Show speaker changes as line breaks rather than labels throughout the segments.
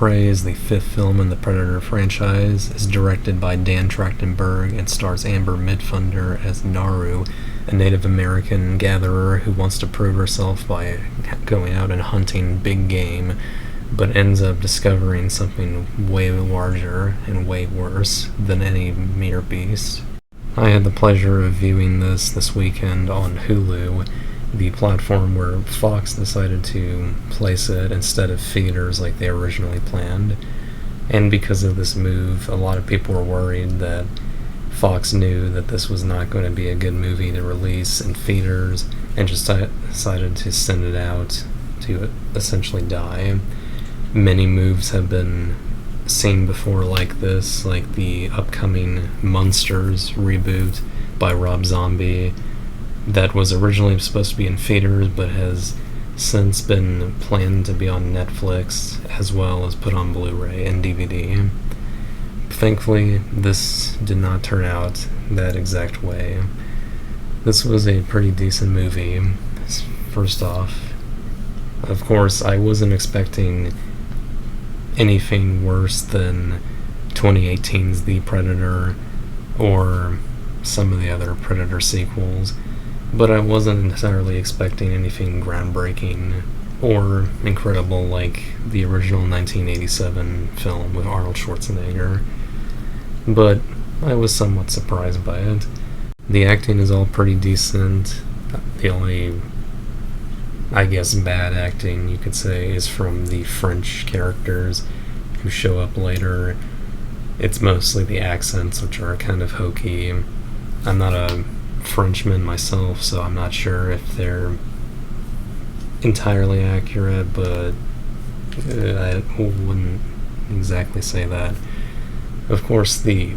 Prey is the fifth film in the Predator franchise, is directed by Dan Trachtenberg, and stars Amber Midthunder as Naru, a Native American gatherer who wants to prove herself by going out and hunting big game, but ends up discovering something way larger and way worse than any mere beast. I had the pleasure of viewing this weekend on Hulu, the platform where Fox decided to place it instead of theaters like they originally planned. And because of this move, a lot of people were worried that Fox knew that this was not going to be a good movie to release in theaters and just decided to send it out to essentially die. Many moves have been seen before like this, like the upcoming Munsters reboot by Rob Zombie that was originally supposed to be in theaters but has since been planned to be on Netflix as well as put on Blu-ray and DVD. Thankfully, this did not turn out that exact way. This was a pretty decent movie, first off. Of course, I wasn't expecting anything worse than 2018's The Predator or some of the other Predator sequels, but I wasn't entirely expecting anything groundbreaking or incredible like the original 1987 film with Arnold Schwarzenegger, but I was somewhat surprised by it. The acting is all pretty decent. The only, I guess, bad acting you could say is from the French characters who show up later. It's mostly the accents, which are kind of hokey. I'm not a Frenchman myself, so I'm not sure if they're entirely accurate, but I wouldn't exactly say that. Of course, the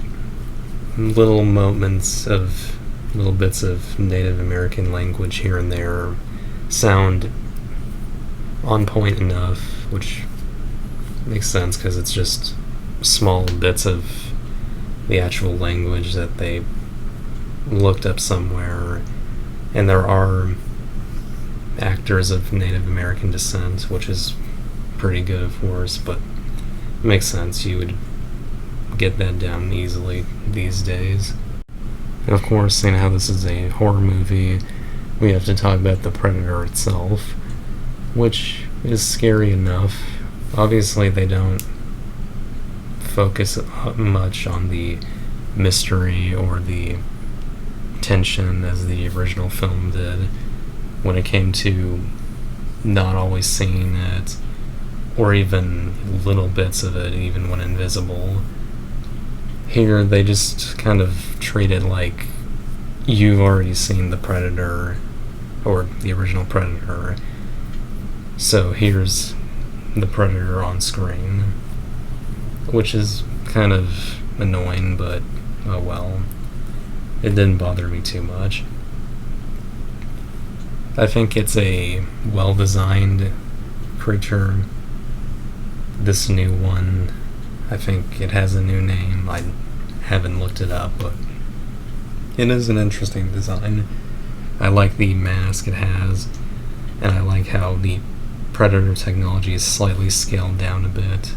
little bits of Native American language here and there sound on point enough, which makes sense because it's just small bits of the actual language that they looked up somewhere, and there are actors of Native American descent, which is pretty good, of course, but it makes sense. You would get that down easily these days. And of course, seeing how this is a horror movie, we have to talk about the Predator itself, which is scary enough. Obviously, they don't focus much on the mystery or the tension as the original film did when it came to not always seeing it, or even little bits of it, even when invisible. Here, they just kind of treat it like you've already seen the Predator, or the original Predator, so here's the Predator on screen, which is kind of annoying, but oh well. It didn't bother me too much. I think it's a well-designed creature. This new one, I think it has a new name. I haven't looked it up, but it is an interesting design. I like the mask it has, and I like how the Predator technology is slightly scaled down a bit,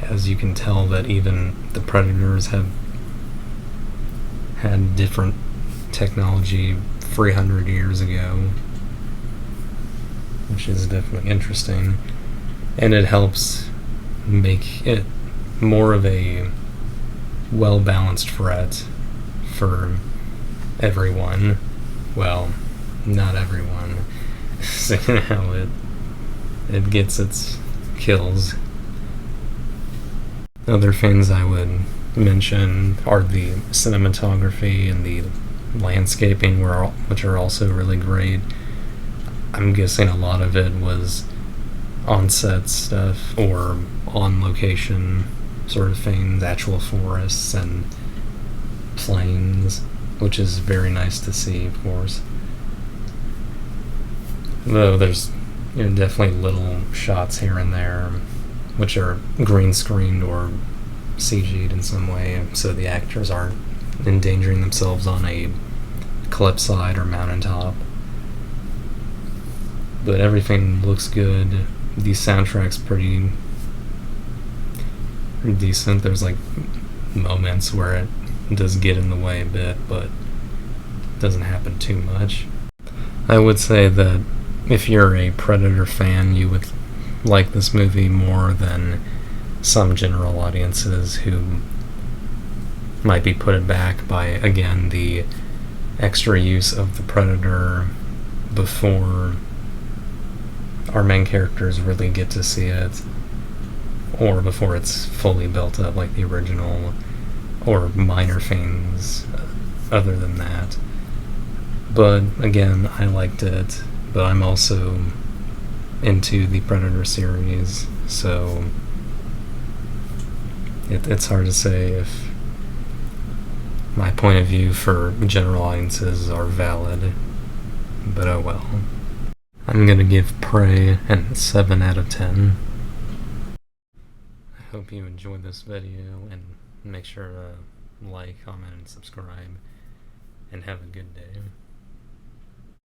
as you can tell that even the Predators have had different technology 300 years ago, which is definitely interesting, and it helps make it more of a well-balanced threat for everyone. Well, not everyone, seeing how it gets its kills. Other things I would mention are the cinematography and the landscaping, which are also really great. I'm guessing a lot of it was on-set stuff or on-location sort of things, actual forests and plains, which is very nice to see, of course. Though there's definitely little shots here and there which are green screened or CG'd in some way, so the actors aren't endangering themselves on a cliffside or mountaintop. But everything looks good. The soundtrack's pretty decent. There's like moments where it does get in the way a bit, but it doesn't happen too much. I would say that if you're a Predator fan, you would like this movie more than some general audiences who might be put back by, again, the extra use of the Predator before our main characters really get to see it, or before it's fully built up like the original, or minor things other than that. But again, I liked it, but I'm also into the Predator series, so it's hard to say if my point of view for general audiences are valid, but oh well. I'm gonna give Prey a 7 out of 10. I hope you enjoyed this video, and make sure to like, comment, and subscribe, and have a good day.